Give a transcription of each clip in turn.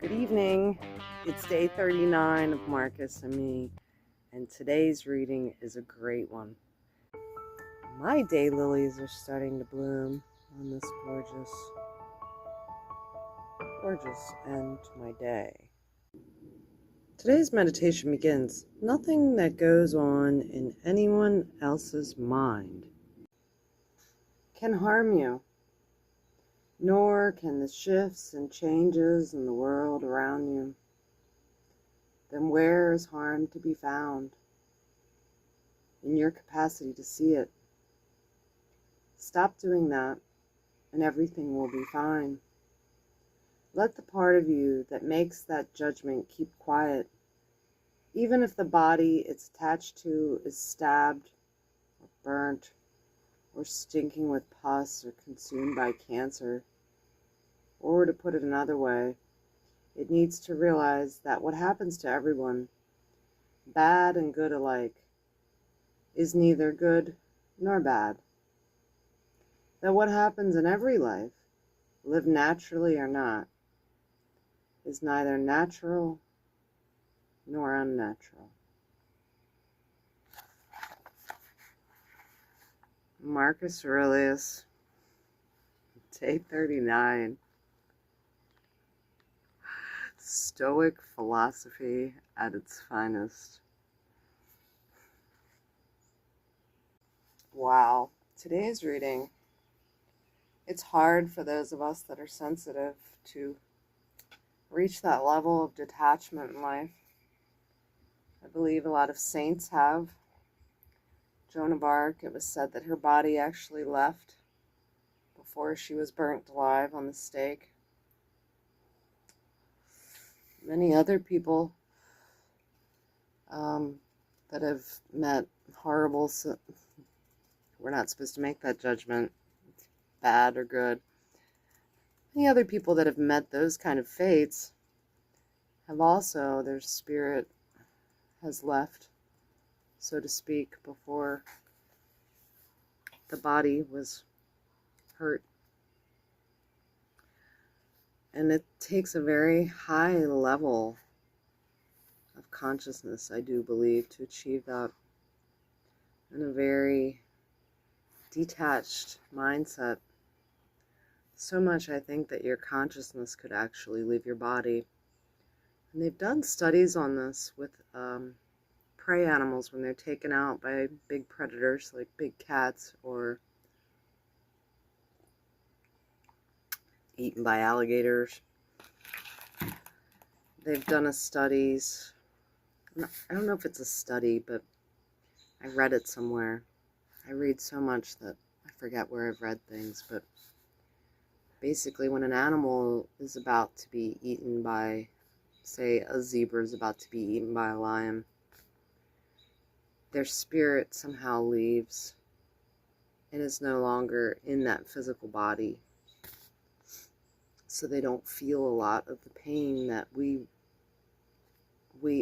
Good evening. It's day 39 of Marcus and me, and today's reading is a great one. My daylilies are starting to bloom on this gorgeous end to my day. Today's meditation begins. Nothing that goes on in anyone else's mind can harm you, nor can the shifts and changes in the world around you. Then where is harm to be found? In your capacity to see it. Stop doing that, and everything will be fine. Let the part of you that makes that judgment keep quiet, even if the body it's attached to is stabbed or burnt or stinking with pus or consumed by cancer. Or to put it another way, it needs to realize that what happens to everyone, bad and good alike, is neither good nor bad. That what happens in every life, lived naturally or not, is neither natural nor unnatural. Marcus Aurelius, day 39. Stoic philosophy at its finest. Wow, today's reading, it's hard for those of us that are sensitive to reach that level of detachment in life. I believe a lot of saints have. Joan of Arc, it was said that her body actually left before she was burnt alive on the stake. Many other people that have met horrible, we're not supposed to make that judgment, bad or good. Many other people that have met those kind of fates have also, their spirit has left, so to speak, before the body was hurt. And it takes a very high level of consciousness, I do believe, to achieve that, and a very detached mindset. So much, I think, that your consciousness could actually leave your body. And they've done studies on this with prey animals when they're taken out by big predators like big cats or eaten by alligators. They've done studies. I don't know if it's a study, but I read it somewhere. I read so much that I forget where I've read things, but basically when an animal is about to be eaten by, say, a zebra is about to be eaten by a lion, their spirit somehow leaves and is no longer in that physical body. So they don't feel a lot of the pain that we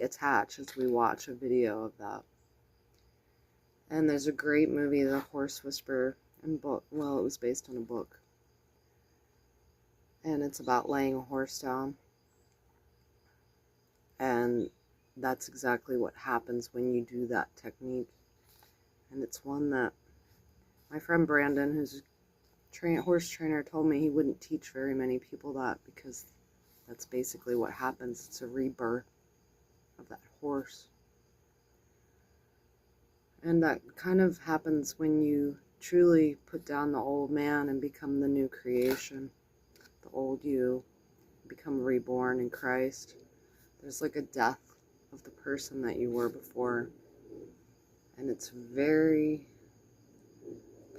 attach as we watch a video of that. And there's a great movie, The Horse Whisperer, and book. Well, it was based on a book. And it's about laying a horse down. And that's exactly what happens when you do that technique. And it's one that my friend Brandon, who's a horse trainer, told me he wouldn't teach very many people that, because that's basically what happens. It's a rebirth of that horse. And that kind of happens when you truly put down the old man and become the new creation. The old you, become reborn in Christ. There's like a death of the person that you were before. And it's very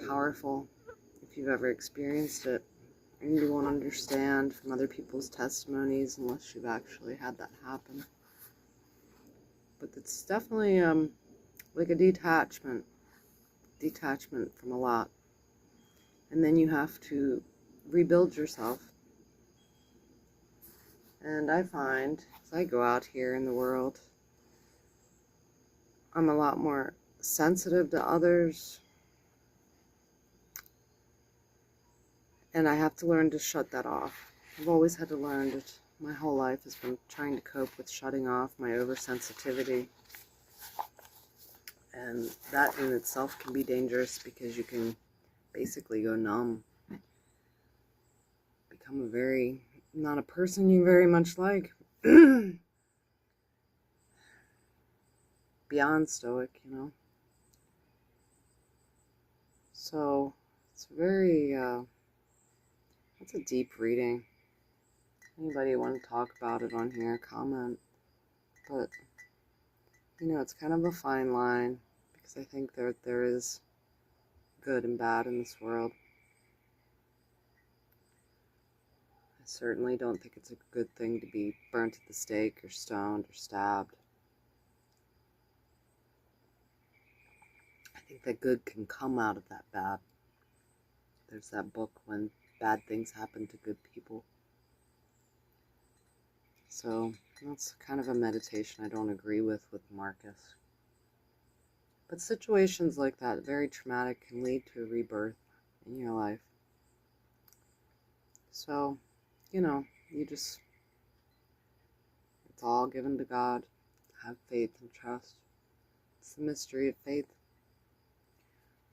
powerful if you've ever experienced it. And you won't understand from other people's testimonies unless you've actually had that happen. But it's definitely like a detachment from a lot. And then you have to rebuild yourself. And I find, as I go out here in the world, I'm a lot more sensitive to others. And I have to learn to shut that off. I've always had to learn My whole life has been trying to cope with shutting off my oversensitivity. And that in itself can be dangerous because you can basically go numb. Become not a person you very much like. Beyond stoic, So, it's it's a deep reading. Anybody want to talk about it on here, comment. But, it's kind of a fine line, because I think there is good and bad in this world. I certainly don't think it's a good thing to be burnt at the stake or stoned or stabbed. I think that good can come out of that bad. There's that book, When Bad Things Happen to Good People. So that's kind of a meditation I don't agree with Marcus. But situations like that, very traumatic, can lead to a rebirth in your life. So, it's all given to God. Have faith and trust. It's the mystery of faith.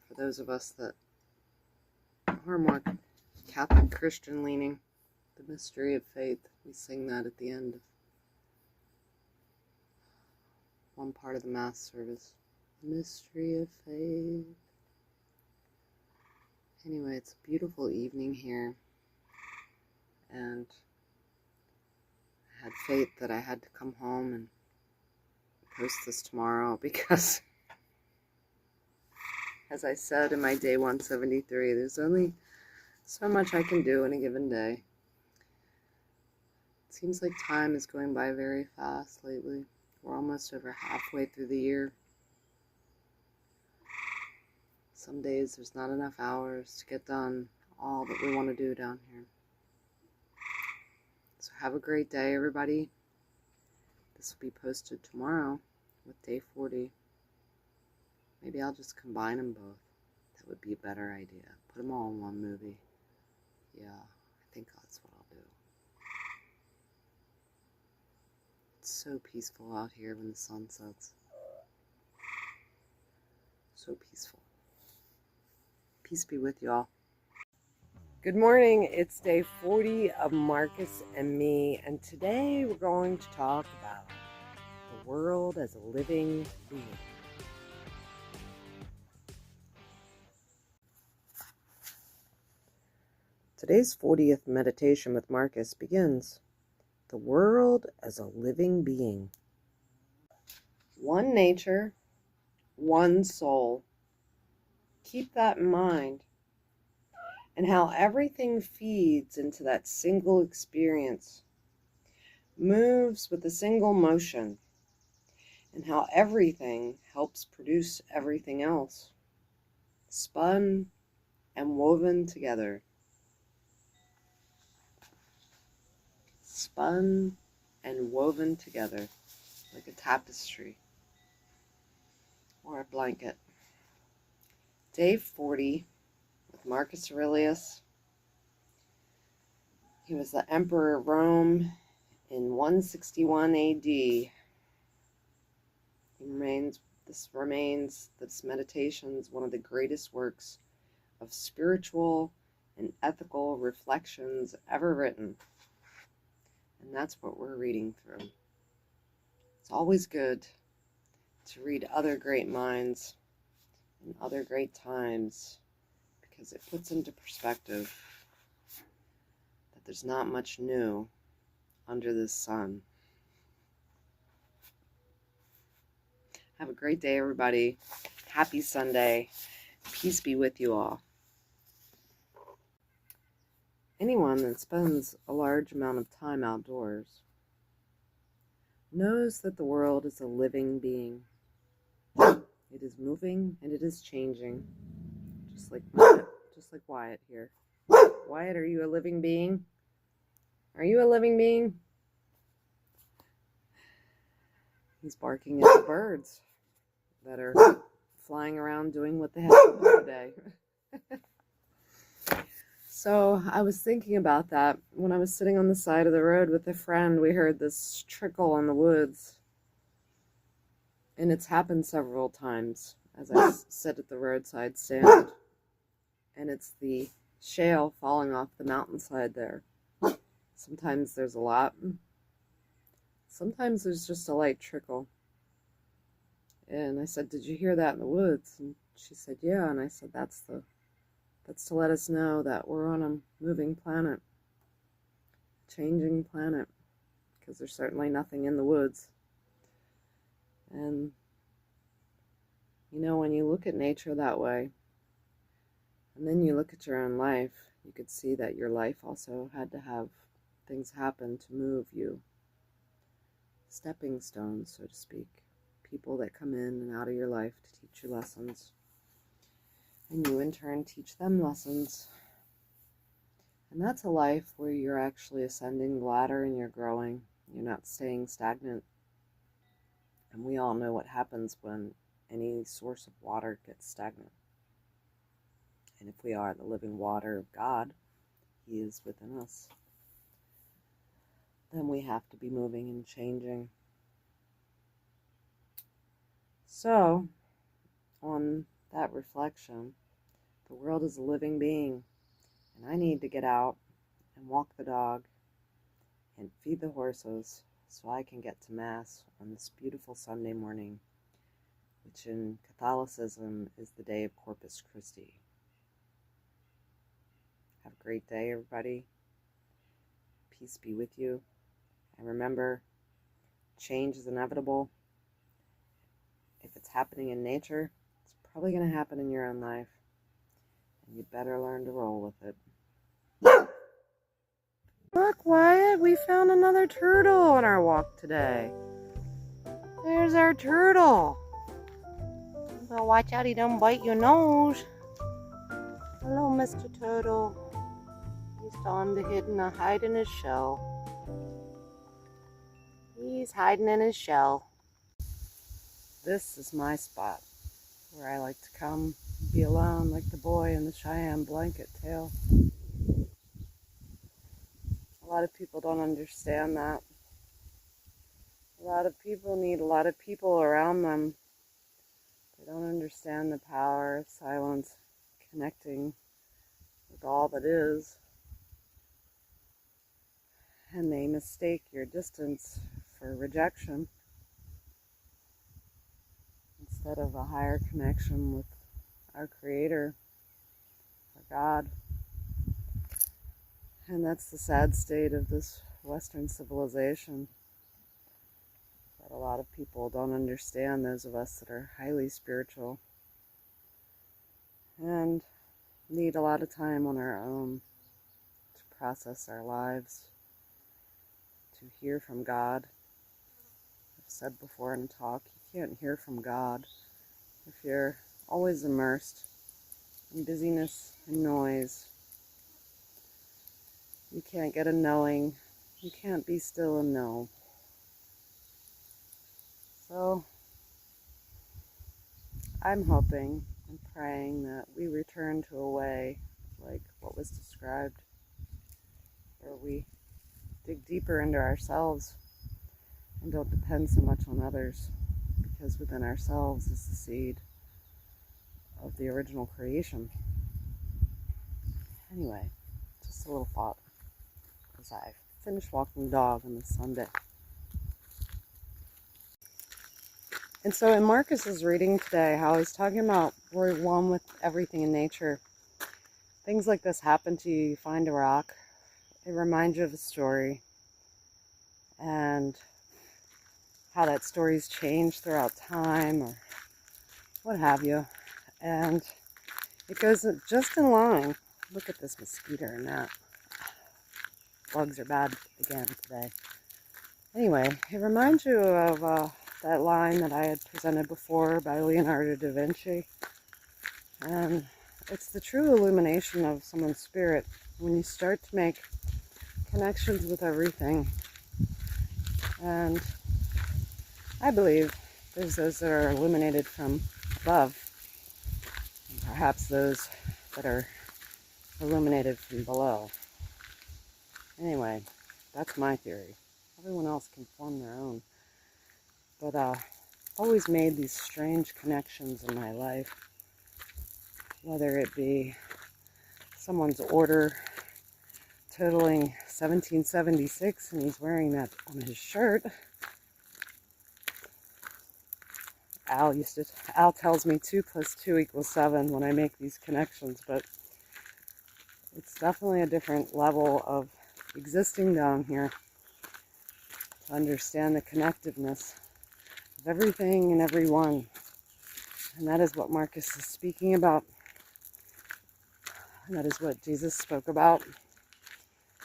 For those of us that are more Catholic Christian leaning, the mystery of faith, we sing that at the end of one part of the Mass service. The mystery of faith. Anyway, it's a beautiful evening here, and I had faith that I had to come home and post this tomorrow because, as I said in my day 173, there's only so much I can do in a given day. It seems like time is going by very fast lately. We're almost over halfway through the year. Some days there's not enough hours to get done all that we want to do down here. So have a great day, everybody. This will be posted tomorrow with day 40. Maybe I'll just combine them both. That would be a better idea. Put them all in one movie. Yeah, I think that's what I'll do. It's so peaceful out here when the sun sets. So peaceful. Peace be with you all. Good morning. It's day 40 of Marcus and me, and today we're going to talk about the world as a living being. Today's 40th meditation with Marcus begins, the world as a living being. One nature, one soul. Keep that in mind. And how everything feeds into that single experience, moves with a single motion, and how everything helps produce everything else, spun and woven together. Spun and woven together like a tapestry or a blanket. Day 40 with Marcus Aurelius. He was the emperor of Rome in 161 AD. This meditation is one of the greatest works of spiritual and ethical reflections ever written. And that's what we're reading through. It's always good to read other great minds in other great times, because it puts into perspective that there's not much new under the sun. Have a great day, everybody. Happy Sunday. Peace be with you all. Anyone that spends a large amount of time outdoors knows that the world is a living being. It is moving and it is changing, just like Wyatt here. Wyatt, are you a living being? Are you a living being? He's barking at the birds that are flying around doing what they have to do today. So I was thinking about that when I was sitting on the side of the road with a friend. We heard this trickle in the woods, and it's happened several times as I sit at the roadside stand, and it's the shale falling off the mountainside there. Sometimes there's a lot. Sometimes there's just a light trickle. And I said, "Did you hear that in the woods?" And she said, "Yeah." And I said, that's to let us know that we're on a moving planet, changing planet, because there's certainly nothing in the woods. And when you look at nature that way, and then you look at your own life, you could see that your life also had to have things happen to move you. Stepping stones, so to speak. People that come in and out of your life to teach you lessons. And you in turn teach them lessons. And that's a life where you're actually ascending the ladder and you're growing. You're not staying stagnant. And we all know what happens when any source of water gets stagnant. And if we are the living water of God, He is within us, then we have to be moving and changing. So, on that reflection, the world is a living being, and I need to get out and walk the dog and feed the horses so I can get to Mass on this beautiful Sunday morning, which in Catholicism is the day of Corpus Christi. Have a great day, everybody. Peace be with you. And remember, change is inevitable. If it's happening in nature, it's probably going to happen in your own life. And you better learn to roll with it. Look, Wyatt, we found another turtle on our walk today. There's our turtle. Well, watch out, he don't bite your nose. Hello, Mr. Turtle. He's on to hide in his shell. He's hiding in his shell. This is my spot, where I like to come be alone like the boy in the Cheyenne blanket tale. A lot of people don't understand that. A lot of people need a lot of people around them. They don't understand the power of silence, connecting with all that is. And they mistake your distance for rejection instead of a higher connection with our Creator, our God. And that's the sad state of this Western civilization, that a lot of people don't understand, those of us that are highly spiritual and need a lot of time on our own to process our lives, to hear from God. I've said before in a talk, you can't hear from God if you're always immersed in busyness and noise. You can't get a knowing. You can't be still and know. So, I'm hoping and praying that we return to a way like what was described, where we dig deeper into ourselves and don't depend so much on others, because within ourselves is the seed of the original creation. Anyway, just a little thought as I finish walking the dog on this Sunday. And so in Marcus's reading today, how he's talking about we're one with everything in nature. Things like this happen to you, you find a rock, it reminds you of a story, and how that story's changed throughout time, or what have you. And it goes just in line. Look at this mosquito and that. Bugs are bad again today. Anyway, it reminds you of that line that I had presented before by Leonardo da Vinci. And it's the true illumination of someone's spirit when you start to make connections with everything. And I believe there's those that are illuminated from above, and perhaps those that are illuminated from below. Anyway, that's my theory. Everyone else can form their own. But always made these strange connections in my life, whether it be someone's order totaling 1776 and he's wearing that on his shirt. Al tells me 2 + 2 = 7 when I make these connections, but it's definitely a different level of existing down here to understand the connectiveness of everything and everyone. And that is what Marcus is speaking about. And that is what Jesus spoke about.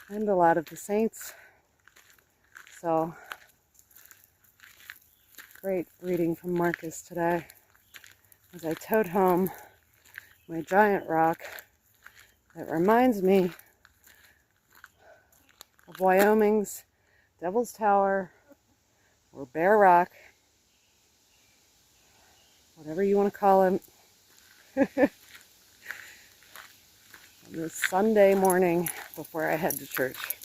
And a lot of the saints. So, great reading from Marcus today. As I towed home my giant rock that reminds me of Wyoming's Devil's Tower, or Bear Rock, whatever you want to call it, this Sunday morning before I head to church.